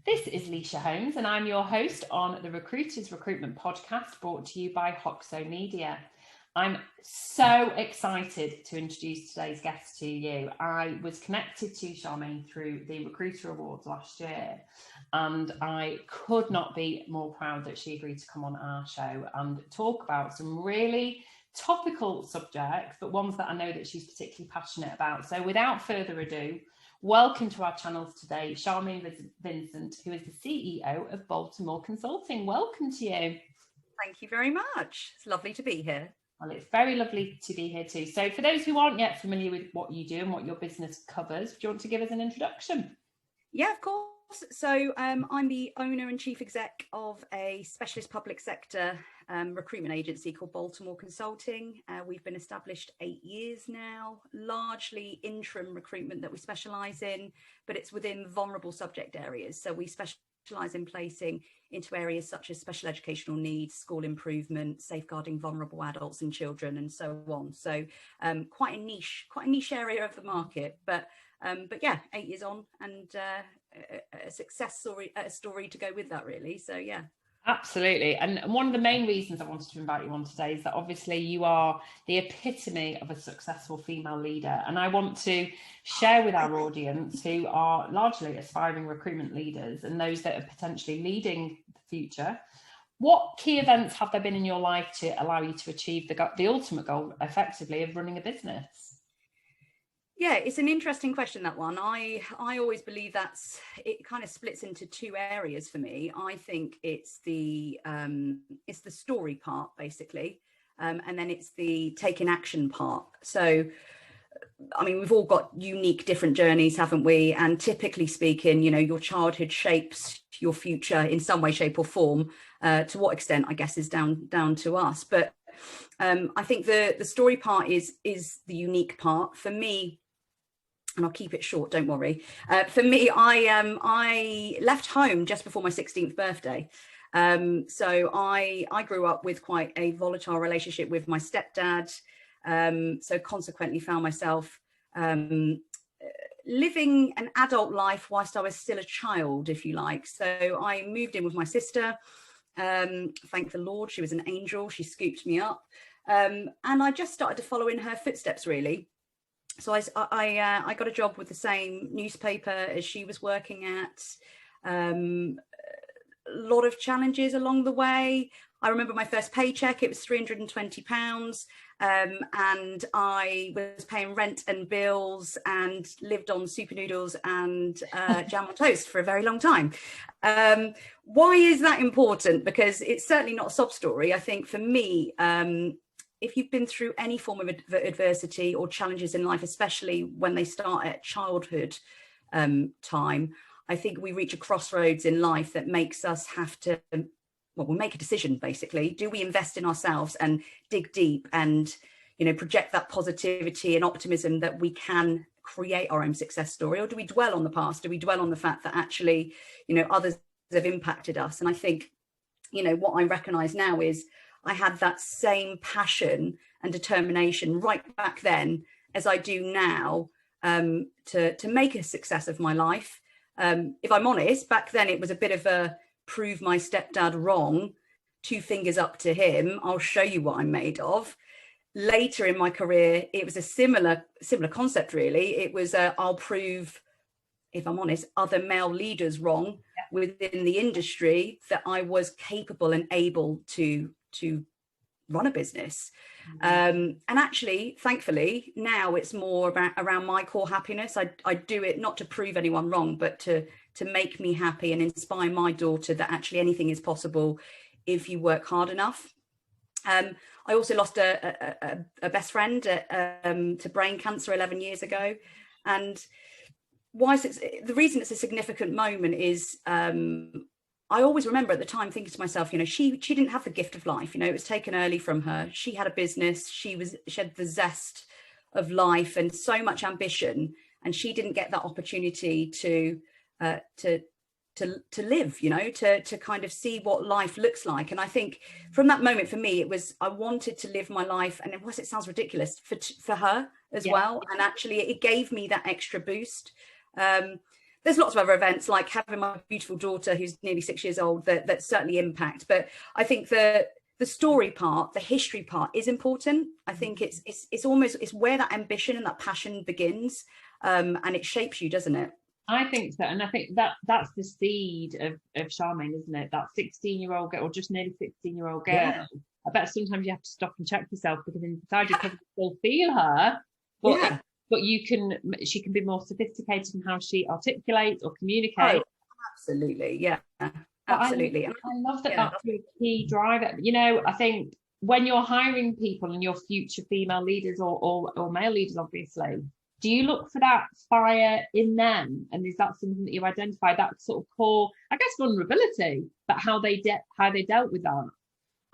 This is Lysha Holmes, and I'm your host on the Recruiters Recruitment podcast brought to you by Hoxo Media. I'm so excited to introduce today's guest to you. I was connected to Charmaine through the Recruiter Awards last year, and I could not be more proud that she agreed to come on our show and talk about some really topical subjects, but ones that I know that she's particularly passionate about. So without further ado, welcome to our channels today, Charmaine Vincent, who is the CEO of Baltimore Consulting. Welcome to you. Thank you very much. It's lovely to be here. Well, it's very lovely to be here too. So for those who aren't yet familiar with what you do and what your business covers, do you want to give us an introduction? Yeah, of course. So I'm the owner and chief exec of a specialist public sector recruitment agency called Baltimore Consulting. We've been established 8 years now, largely interim recruitment that we specialise in, but it's within vulnerable subject areas. So we specialise in placing into areas such as special educational needs, school improvement, safeguarding vulnerable adults and children, and so on. So quite a niche area of the market, but yeah, 8 years on, and a success story to go with that, really. So yeah. Absolutely. And one of the main reasons I wanted to invite you on today is that obviously you are the epitome of a successful female leader. And I want to share with our audience, who are largely aspiring recruitment leaders and those that are potentially leading the future, what key events have there been in your life to allow you to achieve the ultimate goal, effectively, of running a business? Yeah, it's an interesting question, that one. I always believe it kind of splits into two areas for me. I think it's the story part, basically, and then it's the taking action part. So, I mean, we've all got unique, different journeys, haven't we? And typically speaking, your childhood shapes your future in some way, shape, or form. To what extent, I guess, is down to us. But I think the story part is the unique part for me. And I'll keep it short, don't worry. For me, I left home just before my 16th birthday. So I grew up with quite a volatile relationship with my stepdad. So consequently found myself living an adult life whilst I was still a child, if you like. So I moved in with my sister. Thank the Lord, she was an angel. She scooped me up. And I just started to follow in her footsteps, really. So I got a job with the same newspaper as she was working at. A lot of challenges along the way. I remember my first paycheck, it was £320. And I was paying rent and bills and lived on super noodles and jam on toast for a very long time. Why is that important? Because it's certainly not a sob story. I think for me, if you've been through any form of adversity or challenges in life, especially when they start at childhood time, I think we reach a crossroads in life that makes us have to, well, we'll make a decision, basically. Do we invest in ourselves and dig deep and, project that positivity and optimism that we can create our own success story? Or do we dwell on the past? Do we dwell on the fact that actually, others have impacted us? And I think, what I recognize now is I had that same passion and determination right back then as I do now to make a success of my life. If I'm honest, back then it was a bit of a prove my stepdad wrong, 2 fingers up to him, I'll show you what I'm made of. Later in my career, it was a similar concept, really. It was I'll prove, if I'm honest, other male leaders wrong within the industry that I was capable and able to run a business. And actually, thankfully, now it's more around my core happiness. I do it not to prove anyone wrong, but to make me happy and inspire my daughter that actually anything is possible if you work hard enough. I also lost a best friend to brain cancer 11 years ago. And the reason it's a significant moment is I always remember at the time thinking to myself, she didn't have the gift of life. It was taken early from her. She had a business. She had the zest of life and so much ambition, and she didn't get that opportunity to live, to kind of see what life looks like. And I think from that moment for me, it was, I wanted to live my life, and it sounds ridiculous, for her as well. And actually it gave me that extra boost. there's lots of other events, like having my beautiful daughter who's nearly 6 years old, that certainly impact. But I think the story part, the history part is important. I think it's almost, it's where that ambition and that passion begins, and it shapes you, doesn't it? I think so, and I think that's the seed of Charmaine, isn't it? That 16-year-old girl, or just nearly 16-year-old girl. Yeah. I bet sometimes you have to stop and check yourself, because inside you can still feel her, but she can be more sophisticated in how she articulates or communicates. Oh, absolutely, yeah, absolutely. I love that. That's a key driver. You know, I think when you're hiring people and your future female leaders or male leaders, obviously, do you look for that fire in them? And is that something that you identify, that sort of core, I guess, vulnerability, but how they dealt with that?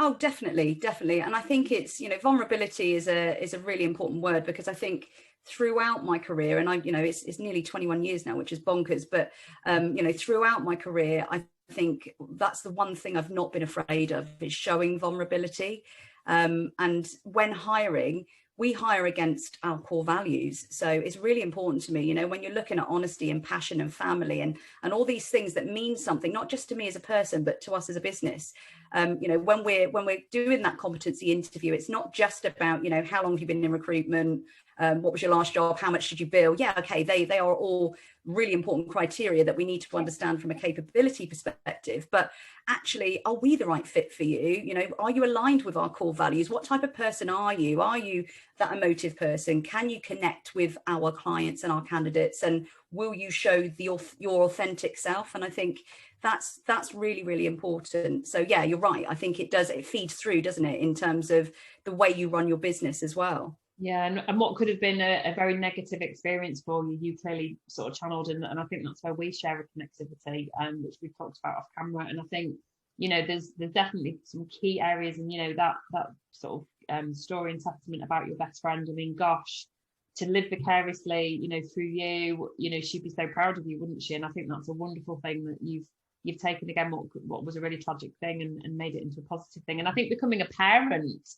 Oh, definitely. And I think it's, you know, vulnerability is a really important word, because I think throughout my career, and it's nearly 21 years now, which is bonkers, but throughout my career, I think that's the one thing I've not been afraid of, is showing vulnerability. And when hiring, we hire against our core values. So it's really important to me, you know, when you're looking at honesty and passion and family and all these things that mean something, not just to me as a person, but to us as a business. When we're doing that competency interview, it's not just about, you know, how long have you been in recruitment? What was your last job? How much did you bill? Yeah, okay, they are all really important criteria that we need to understand from a capability perspective. But actually, are we the right fit for you? You know, are you aligned with our core values? What type of person are you? Are you that emotive person? Can you connect with our clients and our candidates? And will you show your authentic self? And I think that's really, really important. So yeah, you're right. I think it feeds through, doesn't it, in terms of the way you run your business as well. Yeah, and what could have been a very negative experience for you, you clearly sort of channeled, and I think that's where we share a connectivity, which we've talked about off camera. And I think, you know, there's definitely some key areas, and you know, that sort of story and testament about your best friend. I mean, gosh, to live vicariously, you know, through you, you know, she'd be so proud of you, wouldn't she? And I think that's a wonderful thing, that you've taken again what was a really tragic thing and made it into a positive thing. And I think becoming a parent,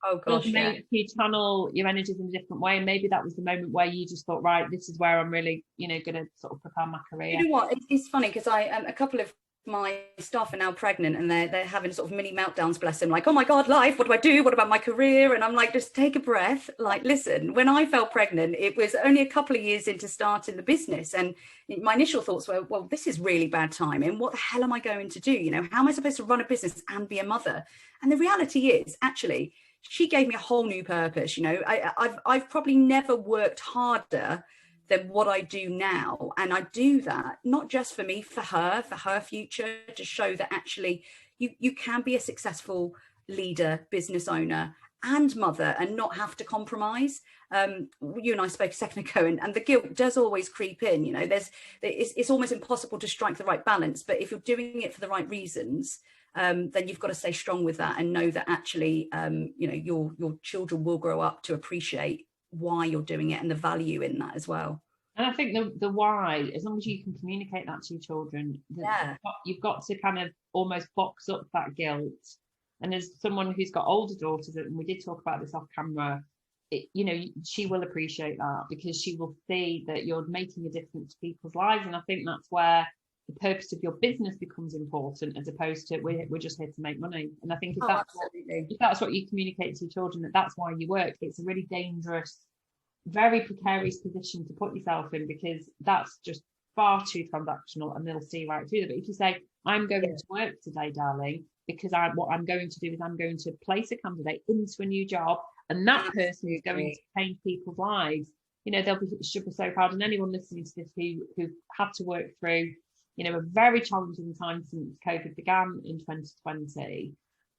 oh gosh, yeah, you channel your energies in a different way, and maybe that was the moment where you just thought, right, this is where I'm really, you know, going to sort of propel my career. You know what, it's funny, because a couple of my staff are now pregnant, and they're having sort of mini meltdowns, bless them, like, oh my god, life, what do I do, what about my career? And I'm like, just take a breath. Like, listen, when I fell pregnant, it was only a couple of years into starting the business, and my initial thoughts were, well, this is really bad timing. What the hell am I going to do? You know, how am I supposed to run a business and be a mother? And the reality is, actually, she gave me a whole new purpose. You know, I've probably never worked harder than what I do now. And I do that not just for me, for her future, to show that actually you can be a successful leader, business owner and mother, and not have to compromise. You and I spoke a second ago, and the guilt does always creep in. You know, it's almost impossible to strike the right balance. But if you're doing it for the right reasons, then you've got to stay strong with that, and know that actually, you know, your children will grow up to appreciate why you're doing it and the value in that as well. And I think the why, as long as you can communicate that to your children, you've got to kind of almost box up that guilt. And as someone who's got older daughters, and we did talk about this off camera, you know, she will appreciate that, because she will see that you're making a difference to people's lives. And I think that's where the purpose of your business becomes important, as opposed to we're just here to make money. And I think if that's what you communicate to your children, that's why you work, it's a really dangerous, very precarious position to put yourself in, because that's just far too transactional, and they'll see right through it. But if you say, I'm going to work today, darling, because what I'm going to do is I'm going to place a candidate into a new job, and that person is going to change people's lives, you know, should be so proud. And anyone listening to this who had to work through, you know, a very challenging time since COVID began in 2020,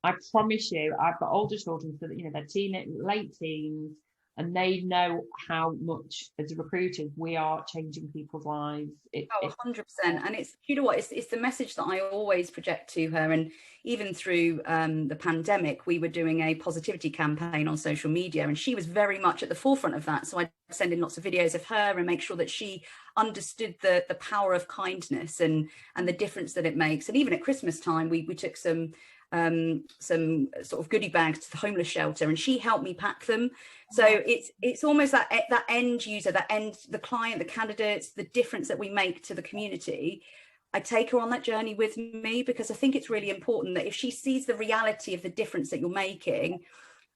I promise you, I've got older children, so that, you know, they're late teens, and they know how much, as recruiters, we are changing people's lives. 100%. And it's, you know what, it's the message that I always project to her. And even through the pandemic, we were doing a positivity campaign on social media, and she was very much at the forefront of that. So I'd send in lots of videos of her and make sure that she understood the power of kindness and the difference that it makes. And even at Christmas time, we took some some sort of goodie bags to the homeless shelter, and she helped me pack them. So it's almost that end user, the client, the candidates, the difference that we make to the community. I take her on that journey with me, because I think it's really important that if she sees the reality of the difference that you're making,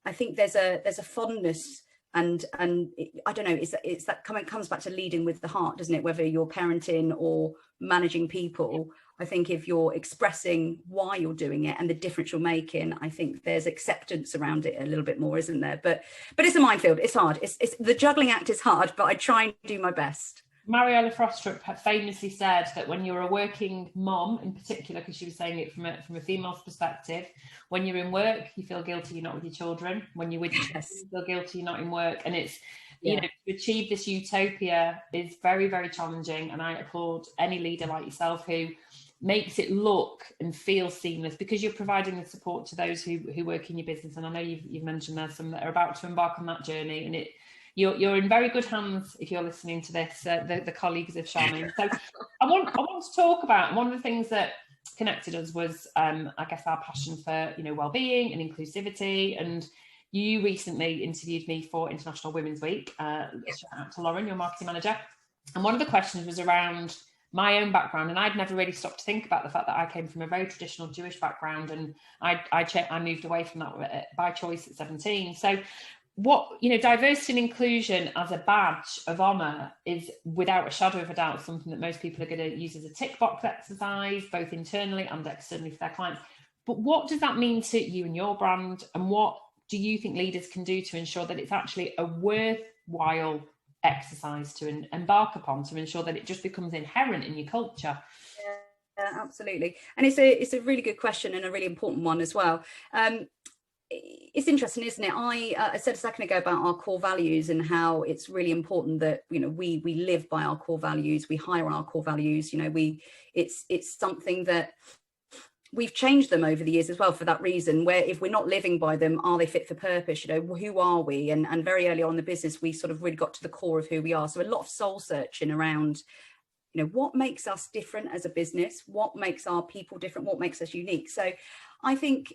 I think there's a fondness, and I don't know, it's that comes back to leading with the heart, doesn't it? Whether you're parenting or managing people, I think if you're expressing why you're doing it and the difference you're making, I think there's acceptance around it a little bit more, isn't there? But it's a minefield. It's hard. It's the juggling act is hard, but I try and do my best. Mariella Frostrup famously said that when you're a working mom, in particular, because she was saying it from a female's perspective, when you're in work, you feel guilty you're not with your children. When you're with your children, you feel guilty you're not in work. And it's, you know, to achieve this utopia is very, very challenging. And I applaud any leader like yourself who makes it look and feel seamless, because you're providing the support to those who work in your business. And I know you've mentioned there's some that are about to embark on that journey, and you're in very good hands if you're listening to this, the colleagues of Charmaine. So I want to talk about, one of the things that connected us was I guess our passion for, you know, well-being and inclusivity. And you recently interviewed me for International Women's Week. Shout out to Lauren, your marketing manager. And one of the questions was around my own background, and I'd never really stopped to think about the fact that I came from a very traditional Jewish background, and I moved away from that by choice at 17. So diversity and inclusion as a badge of honour is, without a shadow of a doubt, something that most people are going to use as a tick box exercise, both internally and externally for their clients. But what does that mean to you and your brand, and what do you think leaders can do to ensure that it's actually a worthwhile exercise to embark upon, to ensure that it just becomes inherent in your culture? Yeah, absolutely. And it's a really good question, and a really important one as well. It's interesting, isn't it? I said a second ago about our core values, and how it's really important that, you know, we live by our core values, we hire on our core values. You know, it's something that we've changed them over the years as well for that reason, where if we're not living by them, are they fit for purpose? You know, who are we? And very early on in the business, we sort of really got to the core of who we are. So a lot of soul searching around, you know, what makes us different as a business, what makes our people different, what makes us unique. So I think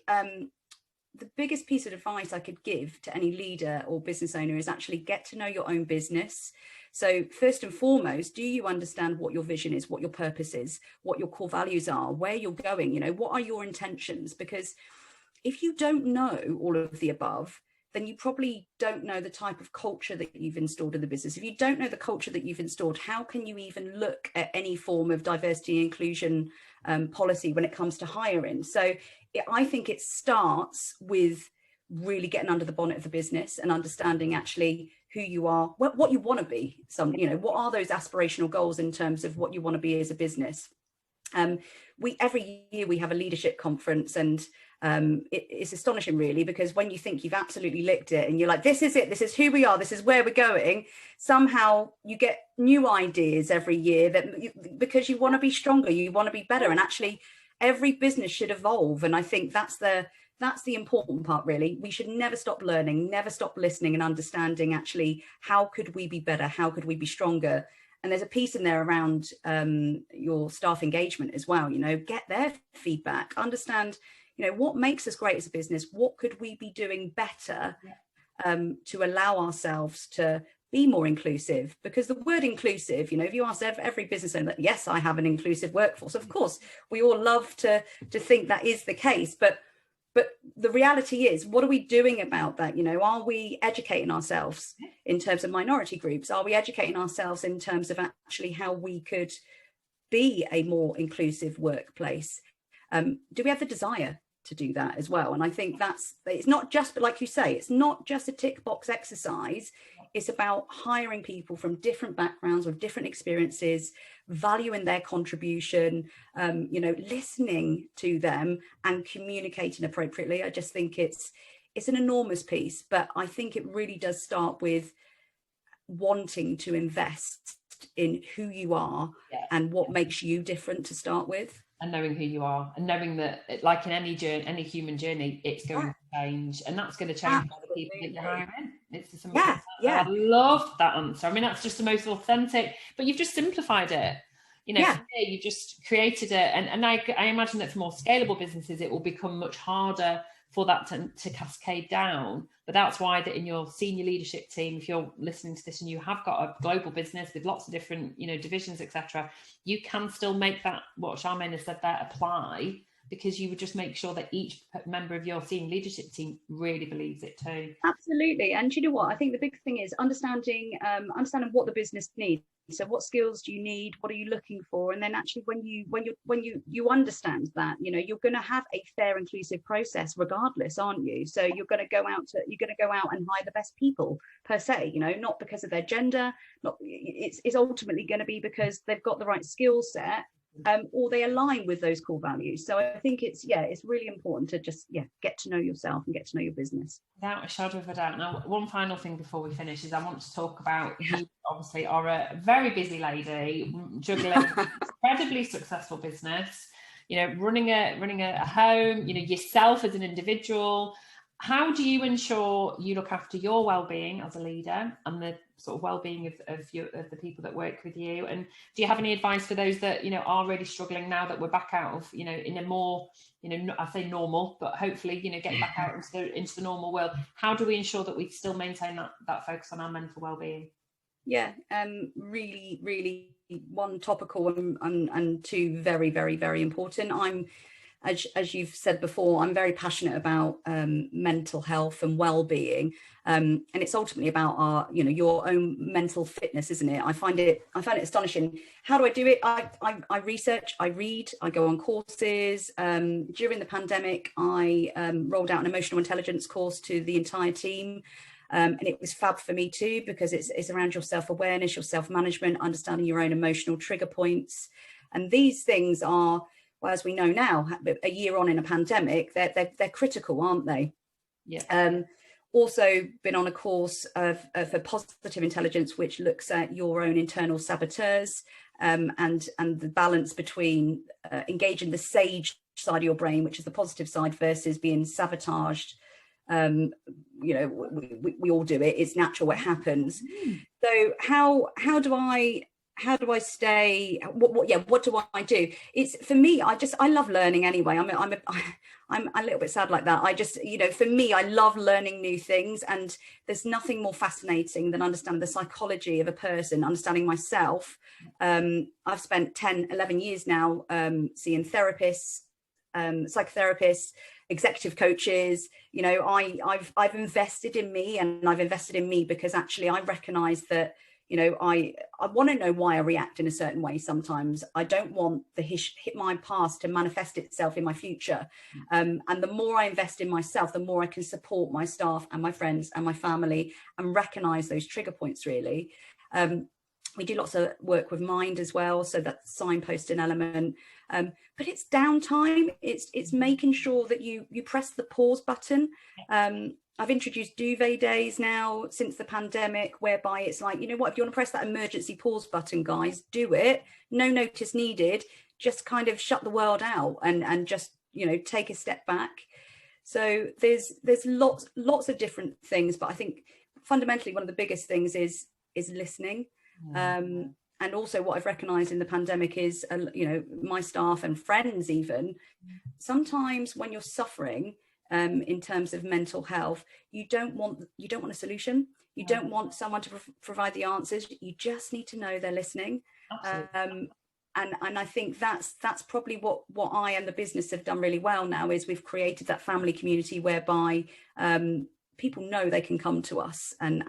the biggest piece of advice I could give to any leader or business owner is actually get to know your own business. So first and foremost, do you understand what your vision is, what your purpose is, what your core values are, where you're going? You know, what are your intentions? Because if you don't know all of the above, then you probably don't know the type of culture that you've installed in the business. If you don't know the culture that you've installed, how can you even look at any form of diversity and inclusion policy when it comes to hiring? So I think it starts with really getting under the bonnet of the business and understanding actually who you are, what you want to be. What are those aspirational goals in terms of what you want to be as a business? Every year we have a leadership conference, and it's astonishing really, because when you think you've absolutely licked it and you're like, this is it, this is who we are, this is where we're going, somehow you get new ideas every year because you want to be stronger, you want to be better. And actually every business should evolve. And I think that's the important part, really. We should never stop learning, never stop listening and understanding actually how could we be better, how could we be stronger. And there's a piece in there around your staff engagement as well. You know, get their feedback, understand, you know, what makes us great as a business, what could we be doing better to allow ourselves to be more inclusive. Because the word inclusive, you know, if you ask every business owner, yes, I have an inclusive workforce, of course we all love to think that is the case, but the reality is, what are we doing about that? You know, are we educating ourselves in terms of minority groups? Are we educating ourselves in terms of actually how we could be a more inclusive workplace? Do we have the desire to do that as well? And I think it's not just, like you say, it's not just a tick box exercise. It's about hiring people from different backgrounds with different experiences, valuing their contribution, listening to them and communicating appropriately. I just think it's an enormous piece, but I think it really does start with wanting to invest in who you are and what makes you different to start with. And knowing who you are, and knowing that, like in any human journey, it's going to change, and that's going to change by the people that you're hiring. It's just I love that answer. I mean, that's just the most authentic, but you've just simplified it. You know, Yeah. for me, you just created and I imagine that for more scalable businesses, it will become much harder for that to cascade down. But that's why that in your senior leadership team, if you're listening to this and you have got a global business with lots of different, divisions, etc., you can still make that, what Charmaine has said there, apply, because you would just make sure that each member of your senior leadership team really believes it too. Absolutely. And you know what? I think the big thing is understanding what the business needs. So what skills do you need? What are you looking for? And then actually when you understand that, you're going to have a fair, inclusive process regardless, aren't you? So you're going to go out and hire the best people per se, not because of their gender, it's ultimately going to be because they've got the right skill set. Or they align with those core values. So I think it's really important to just get to know yourself and get to know your business. Without a shadow of a doubt. Now, one final thing before we finish is I want to talk about, you obviously are a very busy lady, juggling incredibly successful business, running a home, yourself as an individual. How do you ensure you look after your well-being as a leader and the sort of well-being of the people that work with you? And do you have any advice for those that are really struggling now that we're back out of in a more I say normal, but hopefully get back out into the normal world? How do we ensure that we still maintain that focus on our mental well-being? Really, really, one, topical, and two, very, very, very important. As you've said before, I'm very passionate about mental health and well-being, and it's ultimately about our, your own mental fitness, isn't it? I find it astonishing. How do I do it? I research, I read, I go on courses. During the pandemic, I rolled out an emotional intelligence course to the entire team. And it was fab for me too, because it's around your self-awareness, your self-management, understanding your own emotional trigger points. And these things are, well, as we know now, a year on in a pandemic, they're critical, aren't they? Yeah. Also been on a course for positive intelligence, which looks at your own internal saboteurs, and the balance between engaging the sage side of your brain, which is the positive side, versus being sabotaged. We all do it. It's natural. It happens. So how do I stay? What do I do? It's, for me, I love learning anyway. I'm a little bit sad like that. I just, for me, I love learning new things, and there's nothing more fascinating than understanding the psychology of a person, understanding myself. I've spent 10, 11 years now seeing therapists, psychotherapists, executive coaches. I've invested in me, and I've invested in me because actually I recognize that I want to know why I react in a certain way sometimes. I don't want the hit my past to manifest itself in my future. And the more I invest in myself, the more I can support my staff and my friends and my family and recognize those trigger points, really. We do lots of work with mind as well, so that's signposting element. But it's downtime. It's making sure that you press the pause button. I've introduced duvet days now since the pandemic, whereby it's like, if you want to press that emergency pause button, guys, do it. No notice needed. Just kind of shut the world out and just, take a step back. So there's lots of different things, but I think fundamentally one of the biggest things is listening. And also what I've recognized in the pandemic is, my staff and friends, even sometimes when you're suffering, in terms of mental health, you don't want a solution. You don't want someone to provide the answers. You just need to know they're listening. And I think that's probably what I and the business have done really well now, is we've created that family community whereby people know they can come to us, and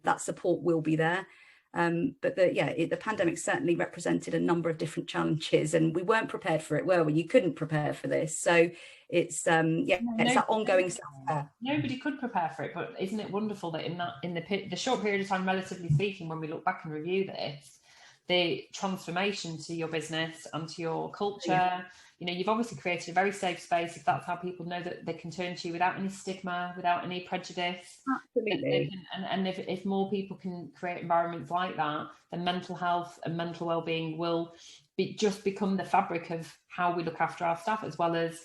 that support will be there. But the pandemic certainly represented a number of different challenges, and we weren't prepared for it, were we? You couldn't prepare for this. So it's it's that ongoing self-care. Nobody could prepare for it, but isn't it wonderful that in the short period of time, relatively speaking, when we look back and review this, the transformation to your business and to your culture, you've obviously created a very safe space, if that's how people know that they can turn to you without any stigma, without any prejudice. Absolutely. And if more people can create environments like that, then mental health and mental well-being will just become the fabric of how we look after our staff, as well as,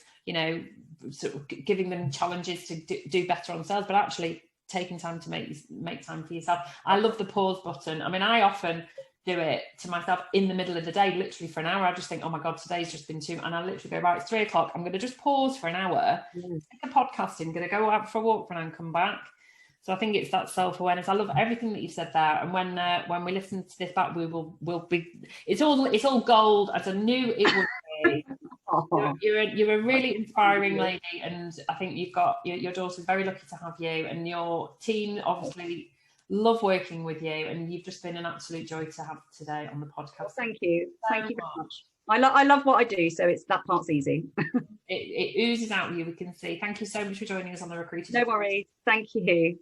sort of giving them challenges to do better on themselves, but actually taking time to make time for yourself. I love the pause button. I mean, I often do it to myself in the middle of the day, literally for an hour. I just think, oh my God, today's just been too, and I literally go, right, it's 3 o'clock. I'm going to just pause for an hour, take a podcasting, going to go out for a walk for an hour and come back. So I think it's that self-awareness. I love everything that you said there. And when we listen to this back, we'll be. It's all gold, as I knew it would be. You're a really inspiring lady, and I think you've got your daughter's very lucky to have you, and your team obviously love working with you, and you've just been an absolute joy to have today on the podcast. Well, thank you very much. I love what I do, so it's that part's easy. it oozes out of you, we can see. Thank you so much for joining us on the Recruiters. No worries. Thank you.